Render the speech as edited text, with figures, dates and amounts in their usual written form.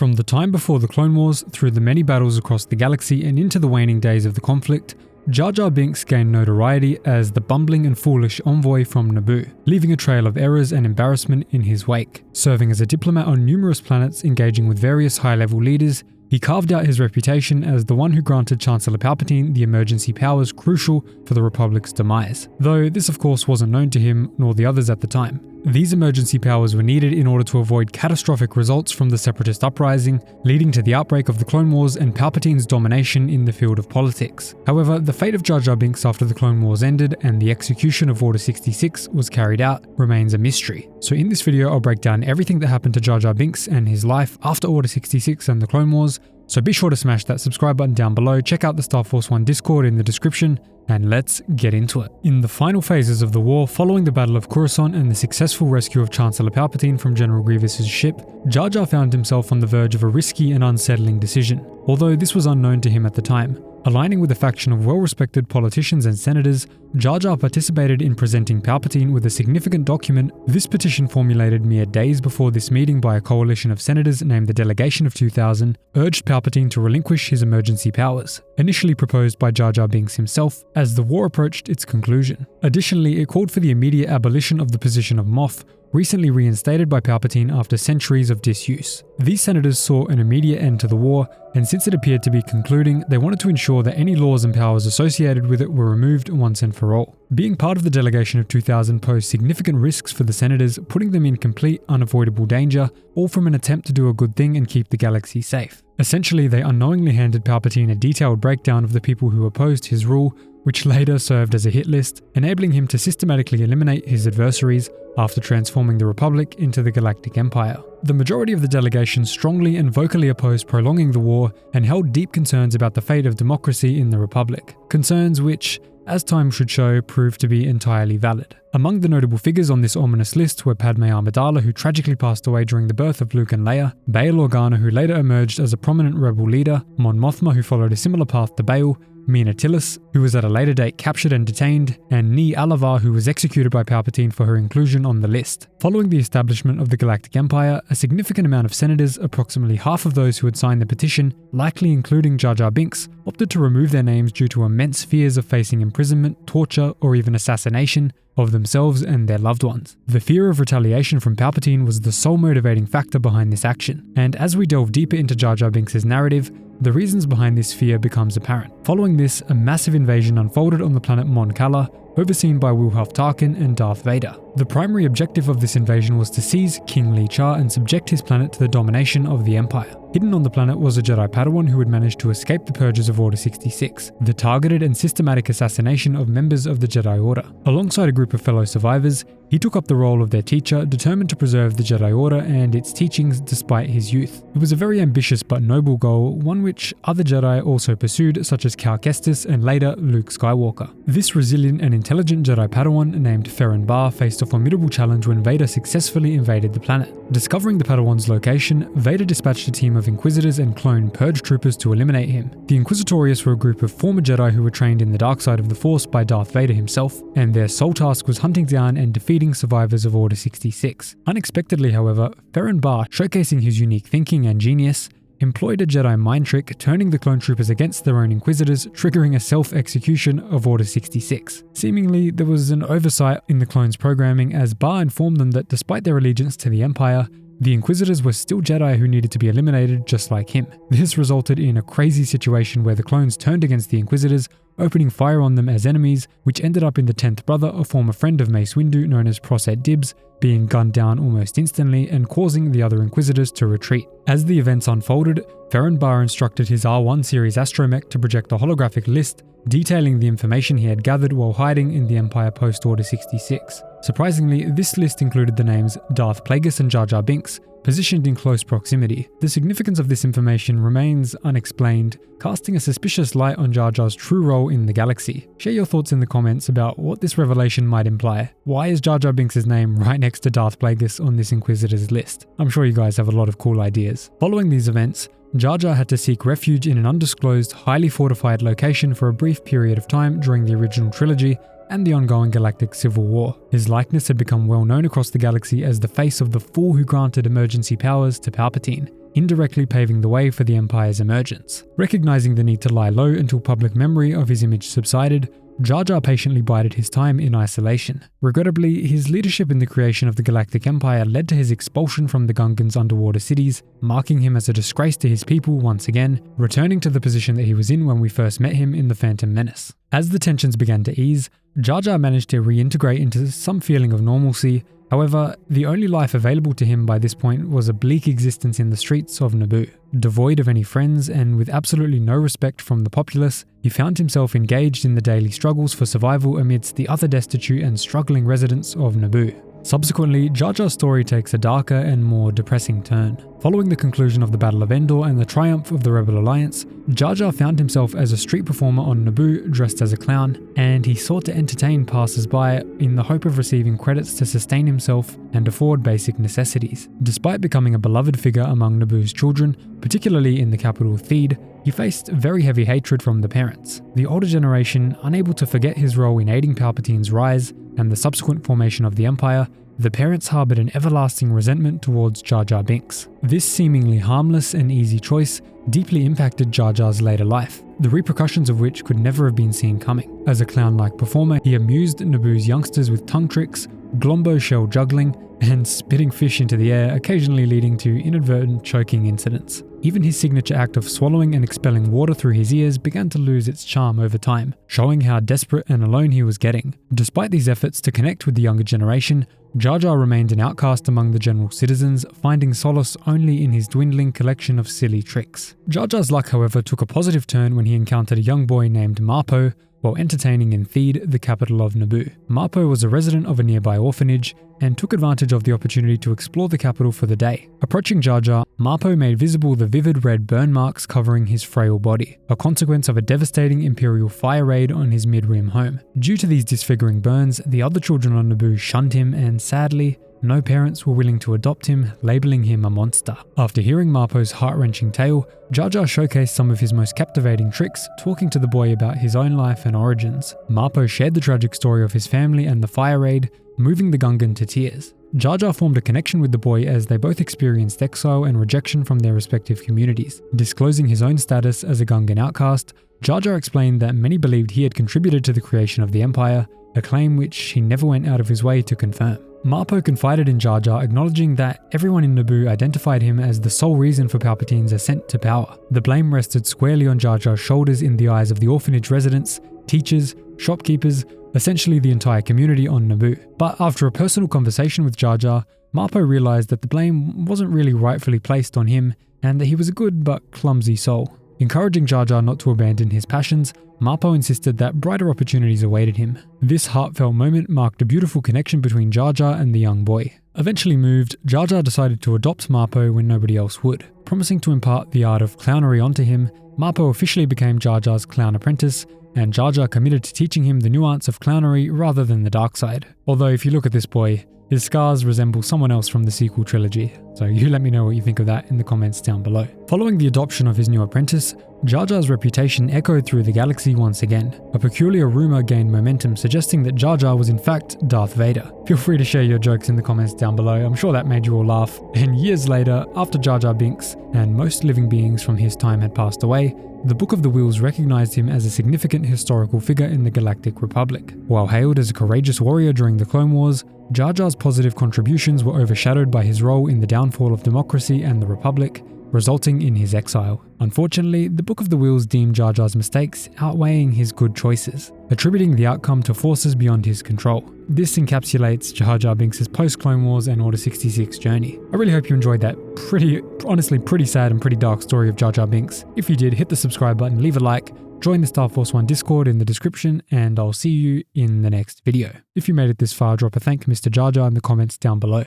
From the time before the Clone Wars, through the many battles across the galaxy and into the waning days of the conflict, Jar Jar Binks gained notoriety as the bumbling and foolish envoy from Naboo, leaving a trail of errors and embarrassment in his wake. Serving as a diplomat on numerous planets, engaging with various high-level leaders, he carved out his reputation as the one who granted Chancellor Palpatine the emergency powers crucial for the Republic's demise, though this of course wasn't known to him nor the others at the time. These emergency powers were needed in order to avoid catastrophic results from the Separatist uprising, leading to the outbreak of the Clone Wars and Palpatine's domination in the field of politics. However, the fate of Jar Jar Binks after the Clone Wars ended and the execution of Order 66 was carried out remains a mystery. So in this video, I'll break down everything that happened to Jar Jar Binks and his life after Order 66 and the Clone Wars, so be sure to smash that subscribe button down below, check out the Star Force 1 Discord in the description, and let's get into it. In the final phases of the war, following the Battle of Coruscant and the successful rescue of Chancellor Palpatine from General Grievous' ship, Jar Jar found himself on the verge of a risky and unsettling decision, although this was unknown to him at the time. Aligning with a faction of well-respected politicians and senators, Jar Jar participated in presenting Palpatine with a significant document. This petition, formulated mere days before this meeting by a coalition of senators named the Delegation of 2000, urged Palpatine to relinquish his emergency powers, initially proposed by Jar Jar Binks himself, as the war approached its conclusion. Additionally, it called for the immediate abolition of the position of Moff, recently reinstated by Palpatine after centuries of disuse. These senators saw an immediate end to the war, and since it appeared to be concluding, they wanted to ensure that any laws and powers associated with it were removed once and for all. Being part of the Delegation of 2000 posed significant risks for the senators, putting them in complete, unavoidable danger, all from an attempt to do a good thing and keep the galaxy safe. Essentially, they unknowingly handed Palpatine a detailed breakdown of the people who opposed his rule, which later served as a hit list, enabling him to systematically eliminate his adversaries after transforming the Republic into the Galactic Empire. The majority of the delegation strongly and vocally opposed prolonging the war and held deep concerns about the fate of democracy in the Republic. Concerns which, as time should show, proved to be entirely valid. Among the notable figures on this ominous list were Padme Amidala, who tragically passed away during the birth of Luke and Leia, Bail Organa, who later emerged as a prominent rebel leader, Mon Mothma, who followed a similar path to Bail, Mina Tillis, who was at a later date captured and detained, and Ni Alavar, who was executed by Palpatine for her inclusion on the list. Following the establishment of the Galactic Empire, a significant amount of senators, approximately half of those who had signed the petition, likely including Jar Jar Binks, opted to remove their names due to immense fears of facing imprisonment, torture, or even assassination of themselves and their loved ones. The fear of retaliation from Palpatine was the sole motivating factor behind this action, and as we delve deeper into Jar Jar Binks' narrative, the reasons behind this fear becomes apparent. Following this, a massive invasion unfolded on the planet Mon Cala, overseen by Wilhuff Tarkin and Darth Vader. The primary objective of this invasion was to seize King Li Char and subject his planet to the domination of the Empire. Hidden on the planet was a Jedi Padawan who had managed to escape the purges of Order 66, the targeted and systematic assassination of members of the Jedi Order. Alongside a group of fellow survivors, he took up the role of their teacher, determined to preserve the Jedi Order and its teachings despite his youth. It was a very ambitious but noble goal, one which other Jedi also pursued, such as Cal Kestis and later Luke Skywalker. This resilient and intelligent Jedi Padawan named Ferren Barr faced a formidable challenge when Vader successfully invaded the planet. Discovering the Padawan's location, Vader dispatched a team of Inquisitors and clone Purge troopers to eliminate him. The Inquisitorius were a group of former Jedi who were trained in the dark side of the Force by Darth Vader himself, and their sole task was hunting down and defeating survivors of Order 66. Unexpectedly, however, Ferren Barr, showcasing his unique thinking and genius, employed a Jedi mind trick, turning the clone troopers against their own Inquisitors, triggering a self-execution of Order 66. Seemingly, there was an oversight in the clones' programming, as Barr informed them that despite their allegiance to the Empire, the Inquisitors were still Jedi who needed to be eliminated just like him. This resulted in a crazy situation where the clones turned against the Inquisitors, opening fire on them as enemies, which ended up in the 10th brother, a former friend of Mace Windu known as Proset Dibs, being gunned down almost instantly and causing the other Inquisitors to retreat. As the events unfolded, Ferren Barr instructed his R1 series astromech to project a holographic list detailing the information he had gathered while hiding in the Empire post-Order 66. Surprisingly, this list included the names Darth Plagueis and Jar Jar Binks, positioned in close proximity. The significance of this information remains unexplained, casting a suspicious light on Jar Jar's true role in the galaxy. Share your thoughts in the comments about what this revelation might imply. Why is Jar Jar Binks' name right next to Darth Plagueis on this Inquisitor's list? I'm sure you guys have a lot of cool ideas. Following these events, Jar Jar had to seek refuge in an undisclosed, highly fortified location for a brief period of time during the original trilogy and the ongoing galactic civil war. His likeness had become well known across the galaxy as the face of the fool who granted emergency powers to Palpatine, indirectly paving the way for the Empire's emergence. Recognizing the need to lie low until public memory of his image subsided, Jar Jar patiently bided his time in isolation. Regrettably, his leadership in the creation of the Galactic Empire led to his expulsion from the Gungans' underwater cities, marking him as a disgrace to his people once again, returning to the position that he was in when we first met him in The Phantom Menace. As the tensions began to ease, Jar Jar managed to reintegrate into some feeling of normalcy. However, the only life available to him by this point was a bleak existence in the streets of Naboo. Devoid of any friends and with absolutely no respect from the populace, he found himself engaged in the daily struggles for survival amidst the other destitute and struggling residents of Naboo. Subsequently, Jar Jar's story takes a darker and more depressing turn. Following the conclusion of the Battle of Endor and the triumph of the Rebel Alliance, Jar Jar found himself as a street performer on Naboo dressed as a clown, and he sought to entertain passers-by in the hope of receiving credits to sustain himself and afford basic necessities. Despite becoming a beloved figure among Naboo's children, particularly in the capital Theed, he faced very heavy hatred from the parents. The older generation, unable to forget his role in aiding Palpatine's rise and the subsequent formation of the Empire, the parents harbored an everlasting resentment towards Jar Jar Binks. This seemingly harmless and easy choice deeply impacted Jar Jar's later life, the repercussions of which could never have been seen coming. As a clown-like performer, he amused Naboo's youngsters with tongue tricks, glombo shell juggling, and spitting fish into the air, occasionally leading to inadvertent choking incidents. Even his signature act of swallowing and expelling water through his ears began to lose its charm over time, showing how desperate and alone he was getting. Despite these efforts to connect with the younger generation, Jar Jar remained an outcast among the general citizens, finding solace only in his dwindling collection of silly tricks. Jar Jar's luck, however, took a positive turn when he encountered a young boy named Marpo while entertaining in Theed, the capital of Naboo. Marpo was a resident of a nearby orphanage and took advantage of the opportunity to explore the capital for the day. Approaching Jar Jar, Marpo made visible the vivid red burn marks covering his frail body, a consequence of a devastating Imperial fire raid on his mid-rim home. Due to these disfiguring burns, the other children on Naboo shunned him, and sadly, no parents were willing to adopt him, labeling him a monster. After hearing Marpo's heart-wrenching tale, Jar Jar showcased some of his most captivating tricks, talking to the boy about his own life and origins. Marpo shared the tragic story of his family and the fire raid, moving the Gungan to tears. Jar Jar formed a connection with the boy as they both experienced exile and rejection from their respective communities. Disclosing his own status as a Gungan outcast, Jar Jar explained that many believed he had contributed to the creation of the Empire, a claim which he never went out of his way to confirm. Marpo confided in Jar Jar, acknowledging that everyone in Naboo identified him as the sole reason for Palpatine's ascent to power. The blame rested squarely on Jar Jar's shoulders in the eyes of the orphanage residents, teachers, shopkeepers, essentially the entire community on Naboo. But after a personal conversation with Jar Jar, Marpo realized that the blame wasn't really rightfully placed on him and that he was a good but clumsy soul. Encouraging Jar Jar not to abandon his passions, Marpo insisted that brighter opportunities awaited him. This heartfelt moment marked a beautiful connection between Jar Jar and the young boy. Eventually moved, Jar Jar decided to adopt Marpo when nobody else would. Promising to impart the art of clownery onto him, Marpo officially became Jar Jar's clown apprentice, and Jar Jar committed to teaching him the nuance of clownery rather than the dark side. Although if you look at this boy, his scars resemble someone else from the sequel trilogy, so you let me know what you think of that in the comments down below. Following the adoption of his new apprentice, Jar Jar's reputation echoed through the galaxy once again. A peculiar rumor gained momentum suggesting that Jar Jar was in fact Darth Vader. Feel free to share your jokes in the comments down below, I'm sure that made you all laugh. And years later, after Jar Jar Binks and most living beings from his time had passed away, the Book of the Wheels recognized him as a significant historical figure in the Galactic Republic. While hailed as a courageous warrior during the Clone Wars, Jar Jar's positive contributions were overshadowed by his role in the downfall of democracy and the Republic, resulting in his exile. Unfortunately, the Book of the Wheels deemed Jar Jar's mistakes outweighing his good choices, attributing the outcome to forces beyond his control. This encapsulates Jar Jar Binks' post-Clone Wars and Order 66 journey. I really hope you enjoyed that honestly pretty sad and pretty dark story of Jar Jar Binks. If you did, hit the subscribe button, leave a like, join the Star Force 1 Discord in the description, and I'll see you in the next video. If you made it this far, drop a thank Mr. Jar Jar in the comments down below.